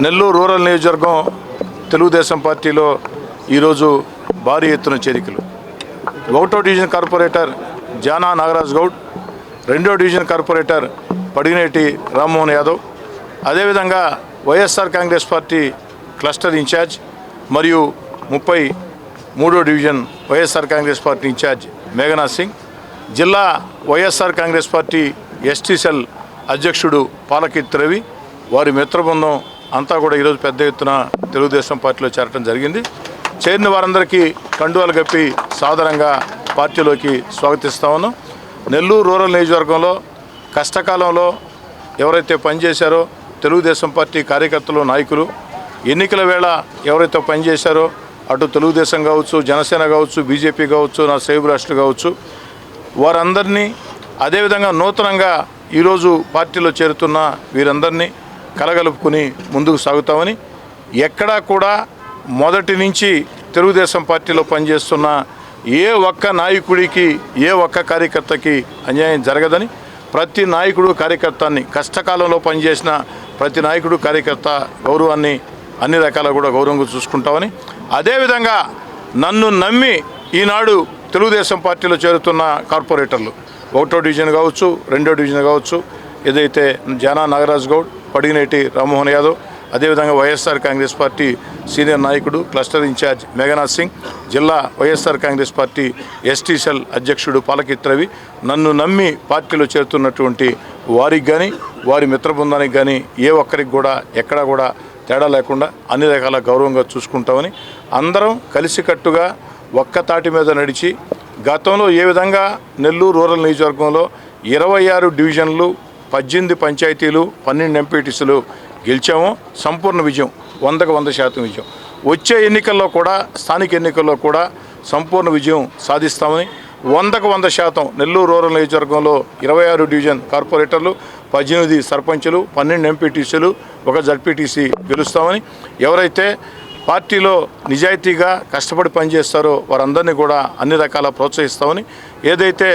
Nellore rural నియోజకవర్గం తెలుగుదేశం పార్టీలో ఈరోజు భారీ ఎత్తున చేరికలు. 1వ డివిజన్ కార్పొరేటర్ జానా నాగరాజ్ గౌడ్, 2వ డివిజన్ కార్పొరేటర్ పడినేటి రామ్మోహన్ యాదవ్, అదేవిధంగా YSR Congress party cluster incharge మరియు 33వ division YSR Congress party incharge Meghanath Singh, జిల్లా YSR Congress party ST cell అధ్యక్షుడు పాలకీర్తి రవి, వారి మిత్రబృందం అంతా కూడా ఈరోజు పెద్ద ఎత్తున తెలుగుదేశం పార్టీలో చేరటం జరిగింది. చేరిన వారందరికీ కండువాలు కప్పి సాదరంగా పార్టీలోకి స్వాగతిస్తా ఉన్నాం. నెల్లూరు రూరల్ నియోజకవర్గంలో కష్టకాలంలో ఎవరైతే పనిచేశారో తెలుగుదేశం పార్టీ కార్యకర్తలు, నాయకులు, ఎన్నికల వేళ ఎవరైతే పనిచేశారో అటు తెలుగుదేశం కావచ్చు, జనసేన కావచ్చు, బీజేపీ కావచ్చు, నా సేవకు రాష్ట్ర కావచ్చు, వారందరినీ, అదేవిధంగా నూతనంగా ఈరోజు పార్టీలో చేరుతున్న వీరందరినీ కలగలుపుకుని ముందుకు సాగుతామని, ఎక్కడా కూడా మొదటి నుంచి తెలుగుదేశం పార్టీలో పనిచేస్తున్న ఏ ఒక్క నాయకుడికి, ఏ ఒక్క కార్యకర్తకి అన్యాయం జరగదని, ప్రతి నాయకుడు కార్యకర్తని, కష్టకాలంలో పనిచేసిన ప్రతి నాయకుడు కార్యకర్త గౌరవాన్ని అన్ని రకాల కూడా గౌరవంగా చూసుకుంటామని, అదేవిధంగా నన్ను నమ్మి ఈనాడు తెలుగుదేశం పార్టీలో చేరుతున్న కార్పొరేటర్లు 1వ డివిజన్ కావచ్చు, 2వ డివిజన్ కావచ్చు, ఏదైతే జానా నాగరాజ్ గౌడ్, పడినేటి రామ్మోహన్ యాదవ్, అదేవిధంగా వైఎస్ఆర్ కాంగ్రెస్ పార్టీ సీనియర్ నాయకుడు క్లస్టర్ ఇన్ఛార్జ్ మేఘనాథ్ సింగ్, జిల్లా YSR Congress party ST cell అధ్యక్షుడు పాలకీర్తి రవి, నన్ను నమ్మి పార్టీలో చేరుతున్నటువంటి వారికి కానీ, వారి మిత్ర బృందానికి కానీ ఏ ఒక్కరికి కూడా ఎక్కడా కూడా తేడా లేకుండా అన్ని రకాల గౌరవంగా చూసుకుంటామని, అందరం కలిసికట్టుగా ఒక్క తాటి మీద నడిచి గతంలో ఏ విధంగా నెల్లూరు రూరల్ నియోజకవర్గంలో 26 డివిజన్లు, 18 పంచాయతీలు, 12 ఎంపీటీసీలు గెలిచామో సంపూర్ణ విజయం, 100% విజయం. వచ్చే ఎన్నికల్లో కూడా, స్థానిక ఎన్నికల్లో కూడా సంపూర్ణ విజయం సాధిస్తామని, 100% నెల్లూరు రూరల్ నియోజకవర్గంలో 26 డివిజన్ కార్పొరేటర్లు, 18 సర్పంచులు, 12 ఎంపీటీసీలు, 1 జడ్పీటీసీ గెలుస్తామని, ఎవరైతే పార్టీలో నిజాయితీగా కష్టపడి పనిచేస్తారో వారందరినీ కూడా అన్ని రకాల ప్రోత్సహిస్తామని, ఏదైతే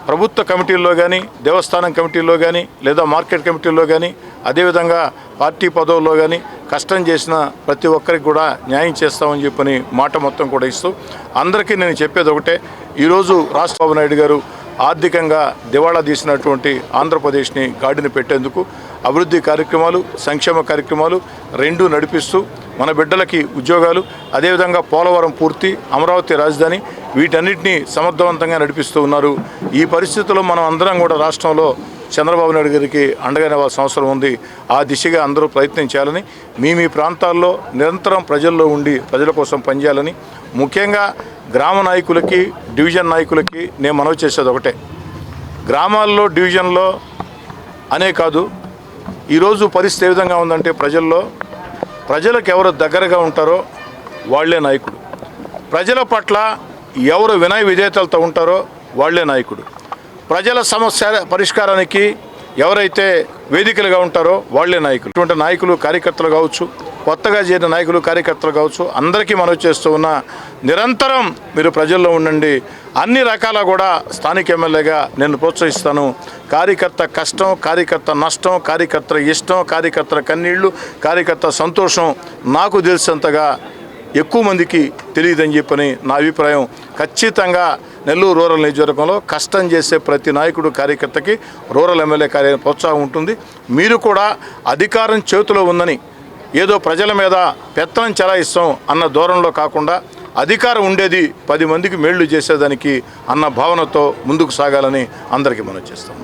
ప్రభుత్వ కమిటీల్లో కానీ, దేవస్థానం కమిటీల్లో కానీ, లేదా మార్కెట్ కమిటీల్లో కానీ, అదేవిధంగా పార్టీ పదవుల్లో కానీ కష్టం చేసిన ప్రతి ఒక్కరికి కూడా న్యాయం చేస్తామని చెప్పని మాట మొత్తం కూడా ఇస్తూ, అందరికీ నేను చెప్పేది ఒకటే, ఈరోజు రాష్ట్రబాబు నాయుడు గారు ఆర్థికంగా దివాళా తీసినటువంటి ఆంధ్రప్రదేశ్ని గాడిని పెట్టేందుకు అభివృద్ధి కార్యక్రమాలు, సంక్షేమ కార్యక్రమాలు రెండూ నడిపిస్తూ మన బిడ్డలకి ఉద్యోగాలు, అదేవిధంగా పోలవరం పూర్తి, అమరావతి రాజధాని, వీటన్నిటినీ సమర్థవంతంగా నడిపిస్తూ ఉన్నారు. ఈ పరిస్థితుల్లో మనం అందరం కూడా రాష్ట్రంలో చంద్రబాబు నాయుడు గారికి అండగా నిలవాల్సిన అవసరం ఉంది. ఆ దిశగా అందరూ ప్రయత్నం చేయాలని, మీ ప్రాంతాల్లో నిరంతరం ప్రజల్లో ఉండి ప్రజల కోసం పనిచేయాలని, ముఖ్యంగా గ్రామ నాయకులకి, డివిజన్ నాయకులకి నేను మనవి చేసేది ఒకటే, గ్రామాల్లో, డివిజన్లో అనే కాదు, ఈరోజు పరిస్థితి ఏ విధంగా ఉందంటే ప్రజలకు ఎవరు దగ్గరగా ఉంటారో వాళ్లే నాయకుడు, ప్రజల పట్ల ఎవరు వినయ విధేయతలతో ఉంటారో వాళ్లే నాయకుడు, ప్రజల సమస్య పరిష్కారానికి ఎవరైతే వేదికలుగా ఉంటారో వాళ్లే నాయకులు. ఇటువంటి నాయకులు, కార్యకర్తలు కావచ్చు, కొత్తగా చేరిన నాయకులు, కార్యకర్తలు కావచ్చు, అందరికీ మనవి చేస్తూ ఉన్న, నిరంతరం మీరు ప్రజల్లో ఉండండి. అన్ని రకాల కూడా స్థానిక ఎమ్మెల్యేగా నేను ప్రోత్సహిస్తాను. కార్యకర్త కష్టం, కార్యకర్త నష్టం, కార్యకర్త ఇష్టం, కార్యకర్త కన్నీళ్లు, కార్యకర్త సంతోషం నాకు తెలిసినంతగా ఎక్కువ మందికి తెలియదని చెప్పని నా అభిప్రాయం. ఖచ్చితంగా నెల్లూరు రూరల్ నియోజకవర్గంలో కష్టం చేసే ప్రతి నాయకుడు, కార్యకర్తకి రూరల్ ఎమ్మెల్యే ప్రోత్సాహం ఉంటుంది. మీరు కూడా అధికారం చేతిలో ఉందని ఏదో ప్రజల మీద పెత్తనం చెలాయిస్తాం అన్న ధోరణిలో కాకుండా, అధికారం ఉండేది 10 మందికి మేళ్లు చేసేదానికి అన్న భావనతో ముందుకు సాగాలని అందరికీ మనం చేస్తాం.